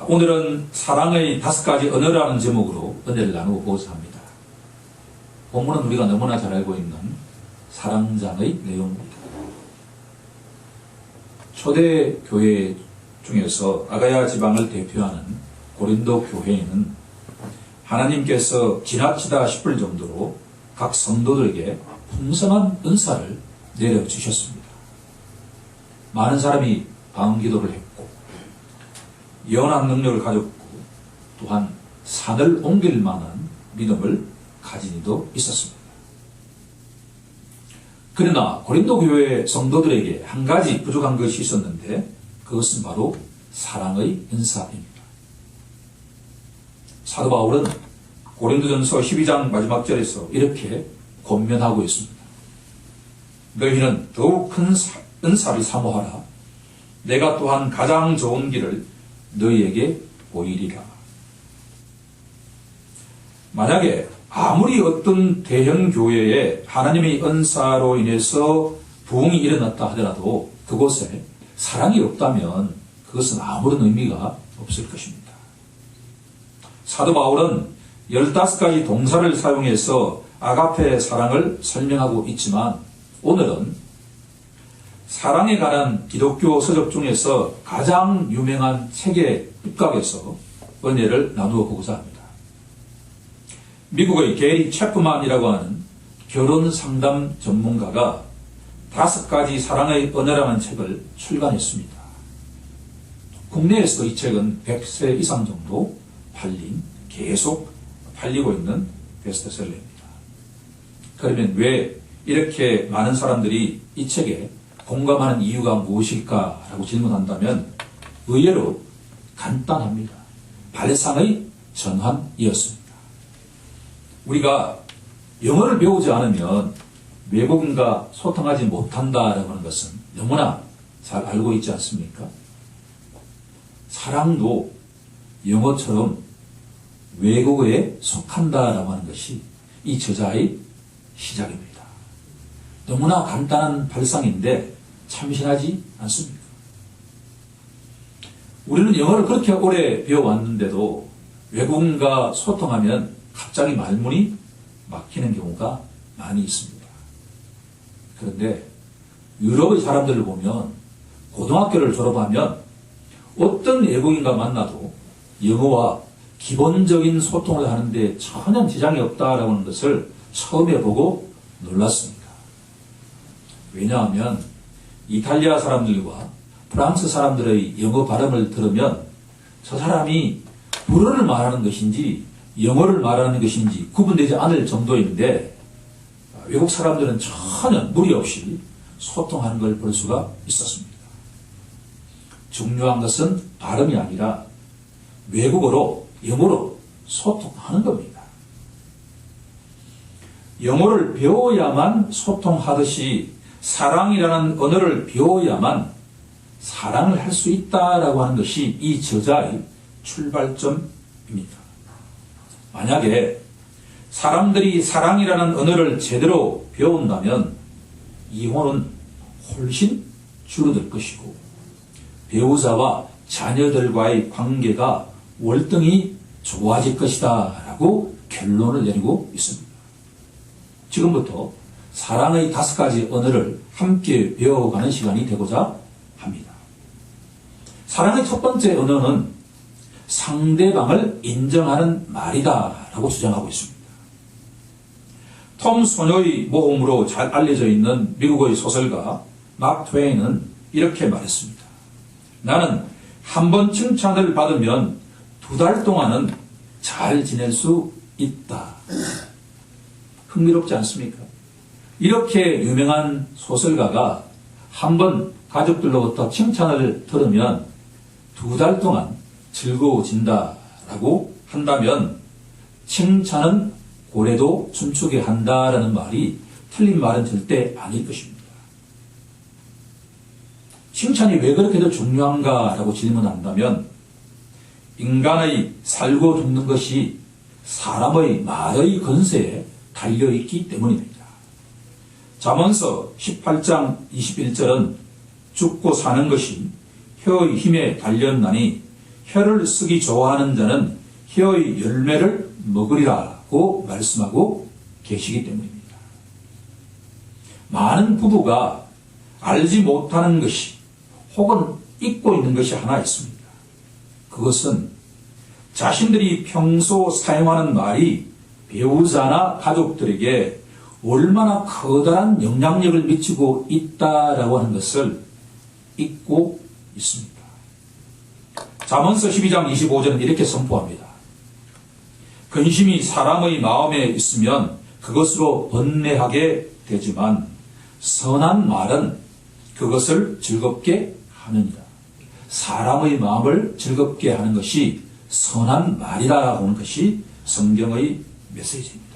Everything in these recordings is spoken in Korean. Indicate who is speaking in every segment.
Speaker 1: 오늘은 사랑의 5가지 언어라는 제목으로 은혜를 나누어 보고자 합니다. 본문은 우리가 너무나 잘 알고 있는 사랑장의 내용입니다. 초대 교회 중에서 아가야 지방을 대표하는 고린도 교회에는 하나님께서 지나치다 싶을 정도로 각 성도들에게 풍성한 은사를 내려주셨습니다. 많은 사람이 방언기도를 했고 예언한 능력을 가졌고 또한 산을 옮길 만한 믿음을 가진 이도 있었습니다. 그러나 고린도 교회 성도들에게 한 가지 부족한 것이 있었는데 그것은 바로 사랑의 은사입니다. 사도 바울은 고린도전서 12장 마지막 절에서 이렇게 권면하고 있습니다. 너희는 더욱 큰 은사를 사모하라. 내가 또한 가장 좋은 길을 너희에게 보이리라. 만약에 아무리 어떤 대형 교회에 하나님의 은사로 인해서 부흥이 일어났다 하더라도 그곳에 사랑이 없다면 그것은 아무런 의미가 없을 것입니다. 사도 바울은 15가지 동사를 사용해서 아가페의 사랑을 설명하고 있지만 오늘은 사랑에 관한 기독교 서적 중에서 가장 유명한 책에 입각해서 은혜를 나누어 보고자 합니다. 미국의 게리 채프만이라고 하는 결혼 상담 전문가가 5가지 사랑의 언어라는 책을 출간했습니다. 국내에서도 이 책은 100세 이상 정도 계속 팔리고 있는 베스트셀러입니다. 그러면 왜 이렇게 많은 사람들이 이 책에 공감하는 이유가 무엇일까라고 질문한다면 의외로 간단합니다. 발상의 전환이었습니다. 우리가 영어를 배우지 않으면 외국인과 소통하지 못한다라고 하는 것은 너무나 잘 알고 있지 않습니까? 사랑도 영어처럼 외국어에 속한다라고 하는 것이 이 저자의 시작입니다. 너무나 간단한 발상인데 참신하지 않습니까? 우리는 영어를 그렇게 오래 배워왔는데도 외국인과 소통하면 갑자기 말문이 막히는 경우가 많이 있습니다. 그런데 유럽의 사람들을 보면 고등학교를 졸업하면 어떤 외국인과 만나도 영어와 기본적인 소통을 하는데 전혀 지장이 없다라고 하는 것을 처음에 보고 놀랐습니다. 왜냐하면 이탈리아 사람들과 프랑스 사람들의 영어 발음을 들으면 저 사람이 불어를 말하는 것인지 영어를 말하는 것인지 구분되지 않을 정도인데 외국 사람들은 전혀 무리 없이 소통하는 걸 볼 수가 있었습니다. 중요한 것은 발음이 아니라 외국어로 영어로 소통하는 겁니다. 영어를 배워야만 소통하듯이 사랑이라는 언어를 배워야만 사랑을 할 수 있다라고 하는 것이 이 저자의 출발점입니다. 만약에 사람들이 사랑이라는 언어를 제대로 배운다면 이혼은 훨씬 줄어들 것이고 배우자와 자녀들과의 관계가 월등히 좋아질 것이다 라고 결론을 내리고 있습니다. 지금부터 사랑의 5가지 언어를 함께 배워가는 시간이 되고자 합니다. 사랑의 첫 번째 언어는 상대방을 인정하는 말이다 라고 주장하고 있습니다. 톰 소녀의 모험으로 잘 알려져 있는 미국의 소설가 마크 트웨인은 이렇게 말했습니다. 나는 한 번 칭찬을 받으면 2달 동안은 잘 지낼 수 있다. 흥미롭지 않습니까? 이렇게 유명한 소설가가 한 번 가족들로부터 칭찬을 들으면 2달 동안 즐거워진다라고 한다면 칭찬은 고래도 춤추게 한다라는 말이 틀린 말은 절대 아닐 것입니다. 칭찬이 왜 그렇게도 중요한가라고 질문한다면 인간의 살고 죽는 것이 사람의 말의 건세에 달려있기 때문입니다. 잠언서 18장 21절은 죽고 사는 것이 혀의 힘에 달렸나니 혀를 쓰기 좋아하는 자는 혀의 열매를 먹으리라고 말씀하고 계시기 때문입니다. 많은 부부가 알지 못하는 것이 혹은 잊고 있는 것이 하나 있습니다. 그것은 자신들이 평소 사용하는 말이 배우자나 가족들에게 얼마나 커다란 영향력을 미치고 있다라고 하는 것을 잊고 있습니다. 잠언서 12장 25절은 이렇게 선포합니다. 근심이 사람의 마음에 있으면 그것으로 번뇌하게 되지만 선한 말은 그것을 즐겁게 하느니라. 사람의 마음을 즐겁게 하는 것이 선한 말이라고 하는 것이 성경의 메시지입니다.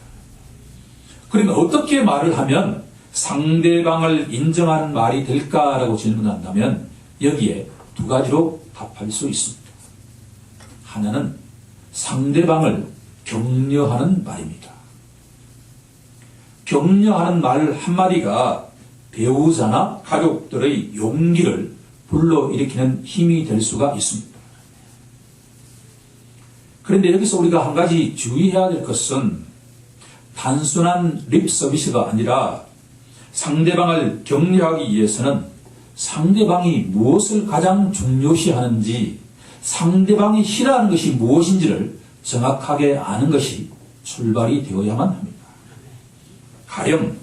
Speaker 1: 그러면 어떻게 말을 하면 상대방을 인정하는 말이 될까라고 질문한다면 여기에 두 가지로 답할 수 있습니다. 하나는 상대방을 격려하는 말입니다. 격려하는 말 한마디가 배우자나 가족들의 용기를 불러일으키는 힘이 될 수가 있습니다. 그런데 여기서 우리가 한 가지 주의해야 될 것은 단순한 립 서비스가 아니라 상대방을 격려하기 위해서는 상대방이 무엇을 가장 중요시하는지, 상대방이 싫어하는 것이 무엇인지를 정확하게 아는 것이 출발이 되어야만 합니다. 가령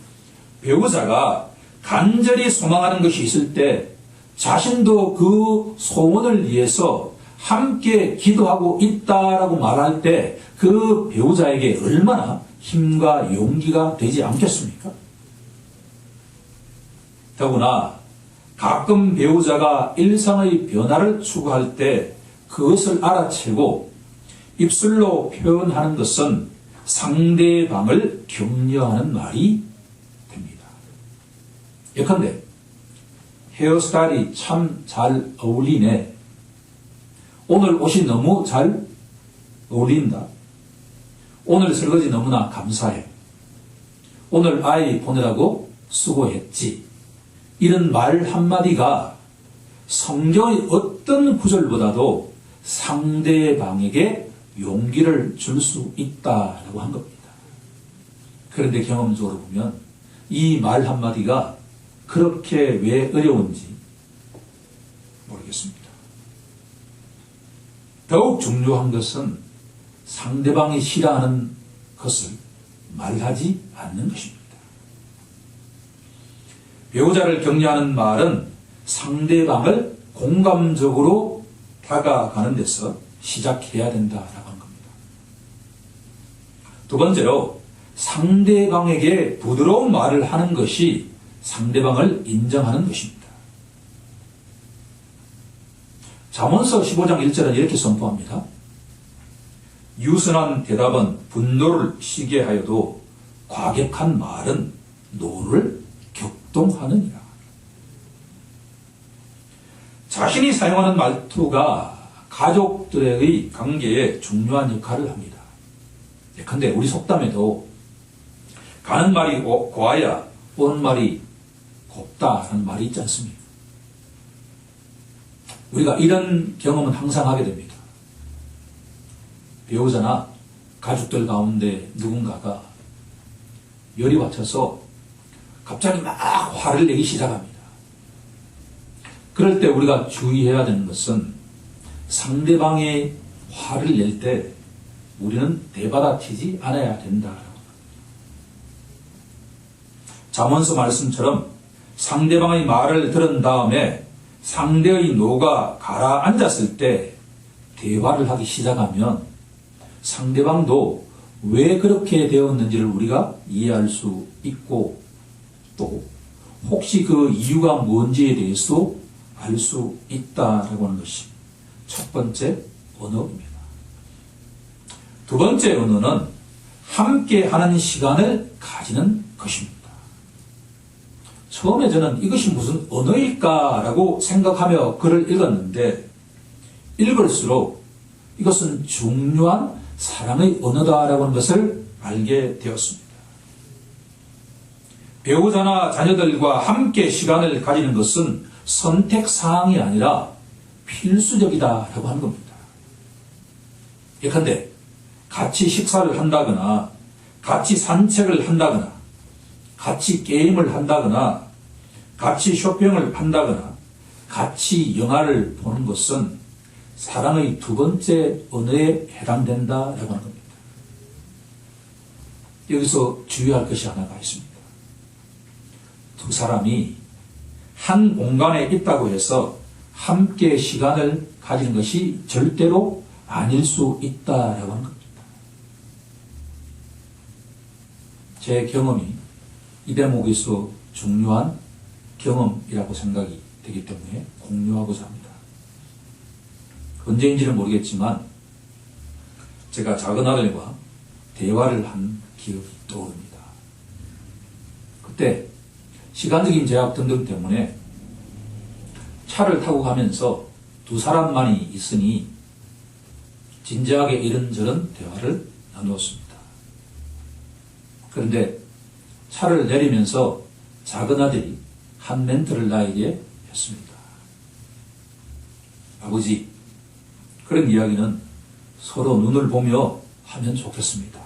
Speaker 1: 배우자가 간절히 소망하는 것이 있을 때 자신도 그 소원을 위해서 함께 기도하고 있다라고 말할 때 그 배우자에게 얼마나 힘과 용기가 되지 않겠습니까? 더구나 가끔 배우자가 일상의 변화를 추구할 때 그것을 알아채고 입술로 표현하는 것은 상대방을 격려하는 말이 됩니다. 예컨대 헤어스타일이 참 잘 어울리네. 오늘 옷이 너무 잘 어울린다. 오늘 설거지 너무나 감사해. 오늘 아이 보내라고 수고했지. 이런 말 한마디가 성경의 어떤 구절보다도 상대방에게 용기를 줄 수 있다라고 한 겁니다. 그런데 경험적으로 보면 이 말 한마디가 그렇게 왜 어려운지 모르겠습니다. 더욱 중요한 것은 상대방이 싫어하는 것을 말하지 않는 것입니다. 배우자를 격려하는 말은 상대방을 공감적으로 다가가는 데서 시작해야 된다라고 하는 겁니다. 두 번째로 상대방에게 부드러운 말을 하는 것이 상대방을 인정하는 것입니다. 잠언서 15장 1절은 이렇게 선포합니다. 유순한 대답은 분노를 쉬게 하여도 과격한 말은 노를 격동하느니라. 자신이 사용하는 말투가 가족들의 관계에 중요한 역할을 합니다. 예컨대 우리 속담에도 가는 말이 고와야 오는 말이 곱다라는 말이 있지 않습니까? 우리가 이런 경험은 항상 하게 됩니다. 배우자나 가족들 가운데 누군가가 열이 받쳐서 갑자기 막 화를 내기 시작합니다. 그럴 때 우리가 주의해야 되는 것은 상대방의 화를 낼 때 우리는 대받아치지 않아야 된다. 잠언서 말씀처럼 상대방의 말을 들은 다음에 상대의 노가 가라앉았을 때 대화를 하기 시작하면 상대방도 왜 그렇게 되었는지를 우리가 이해할 수 있고 또 혹시 그 이유가 뭔지에 대해서도 알 수 있다라고 하는 것이 첫 번째 언어입니다. 두 번째 언어는 함께 하는 시간을 가지는 것입니다. 처음에 저는 이것이 무슨 언어일까라고 생각하며 글을 읽었는데 읽을수록 이것은 중요한 사랑의 언어다라고 하는 것을 알게 되었습니다. 배우자나 자녀들과 함께 시간을 가지는 것은 선택사항이 아니라 필수적이다라고 하는 겁니다. 예컨대 같이 식사를 한다거나 같이 산책을 한다거나 같이 게임을 한다거나 같이 쇼핑을 한다거나 같이 영화를 보는 것은 사랑의 두 번째 언어에 해당된다라고 하는 겁니다. 여기서 주의할 것이 하나가 있습니다. 두 사람이 한 공간에 있다고 해서 함께 시간을 가지는 것이 절대로 아닐 수 있다라고 하는 겁니다. 제 경험이 이 대목에서 중요한 경험이라고 생각이 되기 때문에 공유하고자 합니다. 언제인지는 모르겠지만 제가 작은 아들과 대화를 한 기억이 떠오릅니다. 그때 시간적인 제약 등등 때문에 차를 타고 가면서 두 사람만이 있으니 진지하게 이런저런 대화를 나누었습니다. 그런데 차를 내리면서 작은 아들이 한 멘트를 나에게 했습니다. 아버지, 그런 이야기는 서로 눈을 보며 하면 좋겠습니다.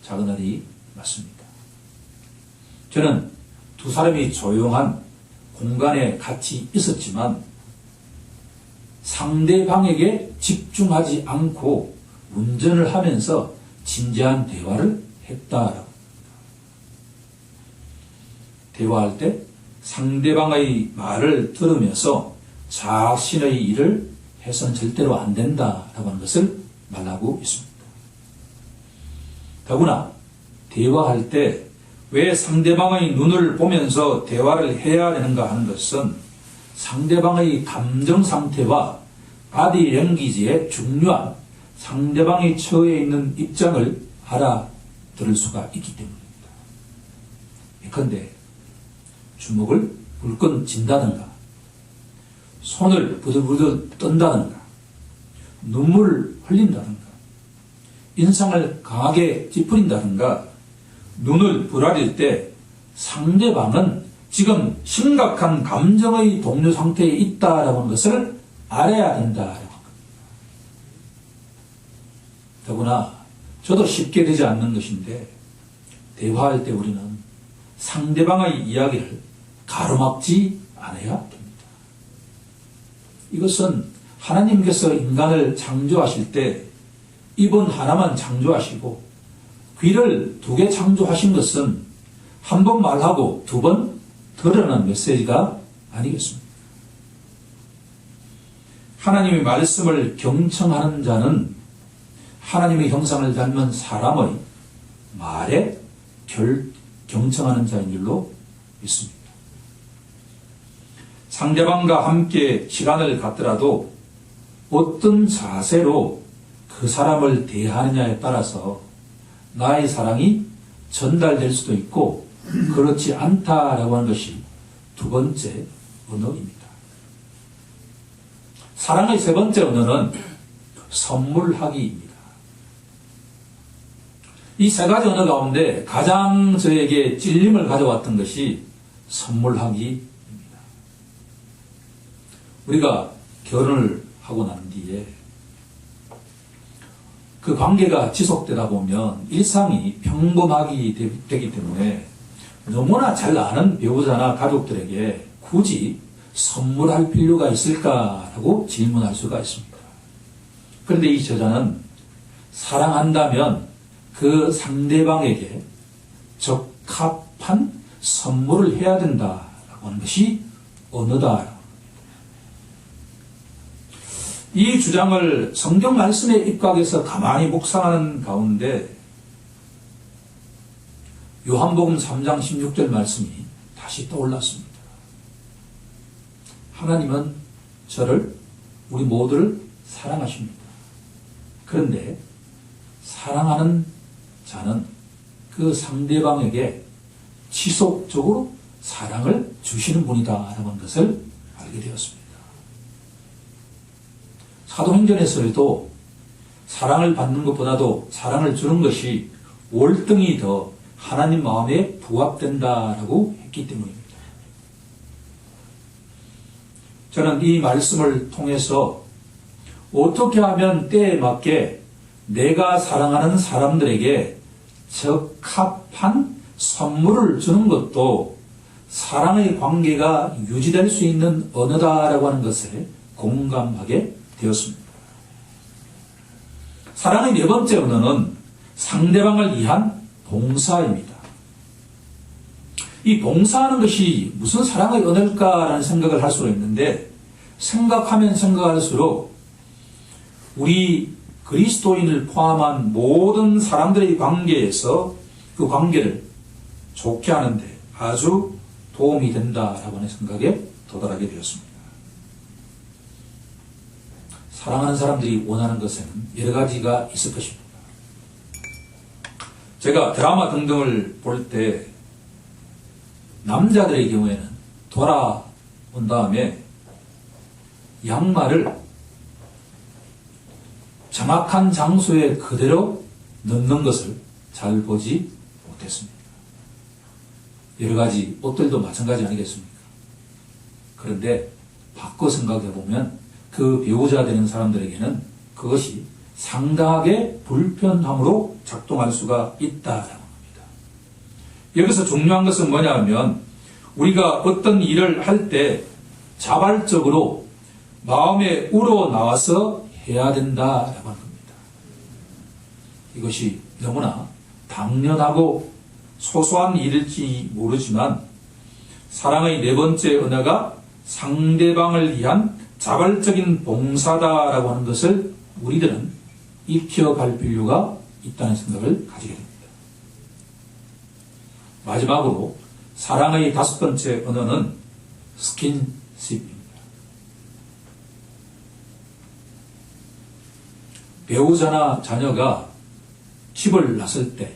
Speaker 1: 작은 아들이 맞습니다. 저는 두 사람이 조용한 공간에 같이 있었지만 상대방에게 집중하지 않고 운전을 하면서 진지한 대화를 했다라고. 대화할 때 상대방의 말을 들으면서 자신의 일을 해서는 절대로 안 된다라고 하는 것을 말하고 있습니다. 더구나 대화할 때 왜 상대방의 눈을 보면서 대화를 해야 되는가 하는 것은 상대방의 감정 상태와 바디 랭귀지의 중요한 상대방이 처해 있는 입장을 알아들을 수가 있기 때문입니다. 예컨대 주먹을 불끈 쥔다든가 손을 부들부들 떤다든가 눈물을 흘린다든가 인상을 강하게 찌푸린다든가 눈을 부라릴 때 상대방은 지금 심각한 감정의 동요 상태에 있다라고 하는 것을 알아야 된다라고 합니다. 더구나 저도 쉽게 되지 않는 것인데 대화할 때 우리는 상대방의 이야기를 가로막지 않아야 됩니다. 이것은 하나님께서 인간을 창조하실 때 입은 하나만 창조하시고 귀를 두 개 창조하신 것은 한 번 말하고 두 번 들으라는 메시지가 아니겠습니까? 하나님의 말씀을 경청하는 자는 하나님의 형상을 닮은 사람의 말에 경청하는 자인 줄로 믿습니다. 상대방과 함께 시간을 갖더라도 어떤 자세로 그 사람을 대하느냐에 따라서 나의 사랑이 전달될 수도 있고 그렇지 않다라고 하는 것이 두 번째 언어입니다. 사랑의 세 번째 언어는 선물하기입니다. 이 세 가지 언어 가운데 가장 저에게 찔림을 가져왔던 것이 선물하기입니다. 우리가 결혼을 하고 난 뒤에 그 관계가 지속되다 보면 일상이 평범하게 되기 때문에 너무나 잘 아는 배우자나 가족들에게 굳이 선물할 필요가 있을까라고 질문할 수가 있습니다. 그런데 이 저자는 사랑한다면 그 상대방에게 적합한 선물을 해야 된다라고 하는 것이 언어다. 이 주장을 성경 말씀에 입각해서 가만히 묵상하는 가운데 요한복음 3장 16절 말씀이 다시 떠올랐습니다. 하나님은 저를, 우리 모두를 사랑하십니다. 그런데 사랑하는 자는 그 상대방에게 지속적으로 사랑을 주시는 분이다라는 것을 알게 되었습니다. 사도행전에서도 사랑을 받는 것보다도 사랑을 주는 것이 월등히 더 하나님 마음에 부합된다라고 했기 때문입니다. 저는 이 말씀을 통해서 어떻게 하면 때에 맞게 내가 사랑하는 사람들에게 적합한 선물을 주는 것도 사랑의 관계가 유지될 수 있는 언어다라고 하는 것에 공감하게 되었습니다. 사랑의 네 번째 언어는 상대방을 위한 봉사입니다. 이 봉사하는 것이 무슨 사랑의 언어일까라는 생각을 할 수가 있는데, 생각하면 생각할수록 우리 그리스도인을 포함한 모든 사람들의 관계에서 그 관계를 좋게 하는데 아주 도움이 된다라고 하는 생각에 도달하게 되었습니다. 사랑하는 사람들이 원하는 것에는 여러 가지가 있을 것입니다. 제가 드라마 등등을 볼 때 남자들의 경우에는 돌아온 다음에 양말을 정확한 장소에 그대로 넣는 것을 잘 보지 못했습니다. 여러 가지 옷들도 마찬가지 아니겠습니까? 그런데 바꿔 생각해 보면 그 배우자 되는 사람들에게는 그것이 상당하게 불편함으로 작동할 수가 있다라고 합니다. 여기서 중요한 것은 뭐냐 하면 우리가 어떤 일을 할 때 자발적으로 마음에 우러나와서 해야 된다라고 하는 겁니다. 이것이 너무나 당연하고 소소한 일일지 모르지만 사랑의 네 번째 언어가 상대방을 위한 자발적인 봉사다라고 하는 것을 우리들은 익혀갈 필요가 있다는 생각을 가지게 됩니다. 마지막으로 사랑의 다섯 번째 언어는 스킨십입니다. 배우자나 자녀가 집을 나설 때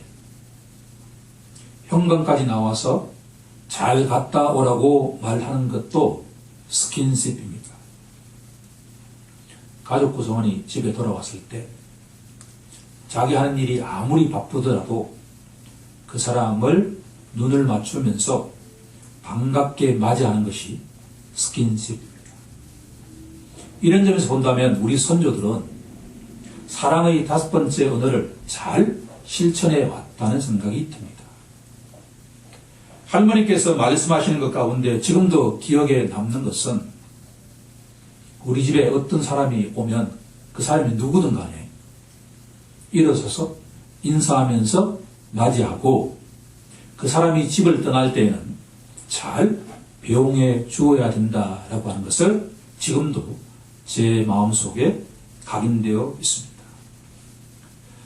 Speaker 1: 현관까지 나와서 잘 갔다 오라고 말하는 것도 스킨십입니다. 가족 구성원이 집에 돌아왔을 때 자기 하는 일이 아무리 바쁘더라도 그 사람을 눈을 맞추면서 반갑게 맞이하는 것이 스킨십입니다. 이런 점에서 본다면 우리 선조들은 사랑의 다섯 번째 언어를 잘 실천해 왔다는 생각이 듭니다. 할머니께서 말씀하시는 것 가운데 지금도 기억에 남는 것은 우리 집에 어떤 사람이 오면 그 사람이 누구든 간에 일어서서 인사하면서 맞이하고 그 사람이 집을 떠날 때에는 잘 배웅해 주어야 된다라고 하는 것을 지금도 제 마음속에 각인되어 있습니다.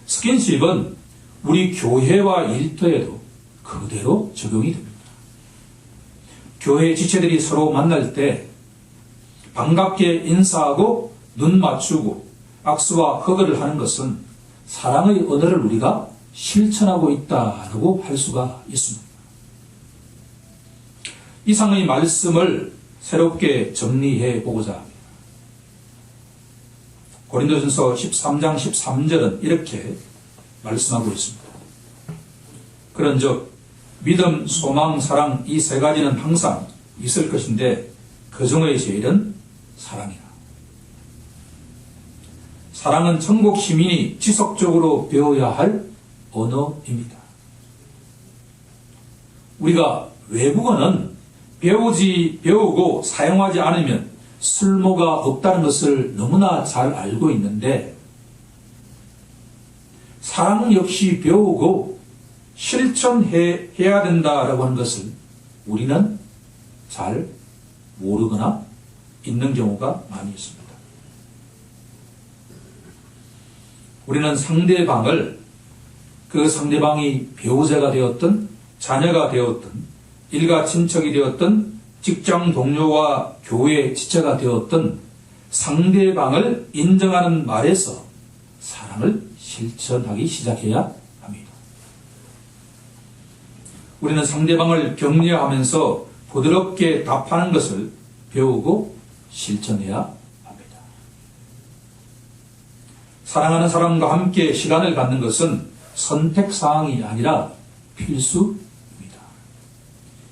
Speaker 1: 스킨십은 우리 교회와 일터에도 그대로 적용이 됩니다. 교회 지체들이 서로 만날 때 반갑게 인사하고 눈 맞추고 악수와 허그를 하는 것은 사랑의 언어를 우리가 실천하고 있다라고 할 수가 있습니다. 이상의 말씀을 새롭게 정리해 보고자 합니다. 고린도전서 13장 13절은 이렇게 말씀하고 있습니다. 그런즉 믿음, 소망, 사랑 이 세 가지는 항상 있을 것인데 그 중의 제일은 사랑이라. 사랑은 천국 시민이 지속적으로 배워야 할 언어입니다. 우리가 외국어는 배우고 사용하지 않으면 쓸모가 없다는 것을 너무나 잘 알고 있는데 사랑 역시 배우고 실천해야 된다라고 하는 것을 우리는 잘 모르거나 있는 경우가 많이 있습니다. 우리는 상대방을 그 상대방이 배우자가 되었든 자녀가 되었든 일가 친척이 되었든 직장 동료와 교회 지체가 되었든 상대방을 인정하는 말에서 사랑을 실천하기 시작해야 합니다. 우리는 상대방을 격려하면서 부드럽게 답하는 것을 배우고 실천해야 합니다. 사랑하는 사람과 함께 시간을 갖는 것은 선택사항이 아니라 필수입니다.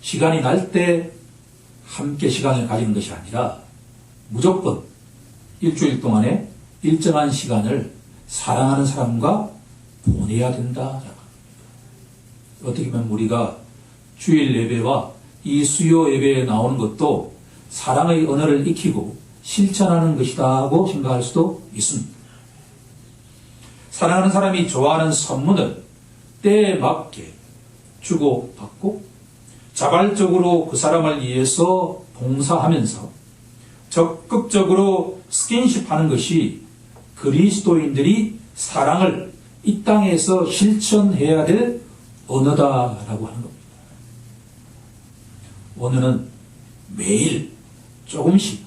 Speaker 1: 시간이 날 때 함께 시간을 가지는 것이 아니라 무조건 일주일 동안에 일정한 시간을 사랑하는 사람과 보내야 된다. 어떻게 보면 우리가 주일 예배와 이 수요 예배에 나오는 것도 사랑의 언어를 익히고 실천하는 것이다고 생각할 수도 있습니다. 사랑하는 사람이 좋아하는 선물을 때에 맞게 주고받고 자발적으로 그 사람을 위해서 봉사하면서 적극적으로 스킨십하는 것이 그리스도인들이 사랑을 이 땅에서 실천해야 될 언어다라고 하는 겁니다. 언어는 매일 조금씩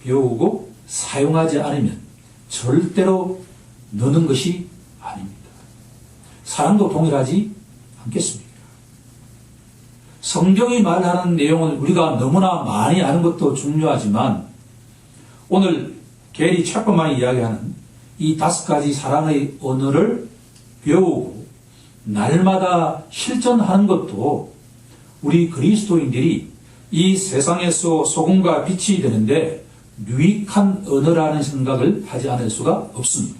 Speaker 1: 배우고 사용하지 않으면 절대로 느는 것이 아닙니다. 사랑도 동일하지 않겠습니까? 성경이 말하는 내용을 우리가 너무나 많이 아는 것도 중요하지만 오늘 게리 채퍼만이 이야기하는 이 5가지 사랑의 언어를 배우고 날마다 실천하는 것도 우리 그리스도인들이 이 세상에서 소금과 빛이 되는데 유익한 언어라는 생각을 하지 않을 수가 없습니다.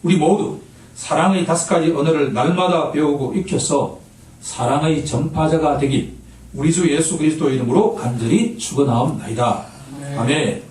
Speaker 1: 우리 모두 사랑의 5가지 언어를 날마다 배우고 익혀서 사랑의 전파자가 되길 우리 주 예수 그리스도 이름으로 간절히 축원하옵나이다. 아멘.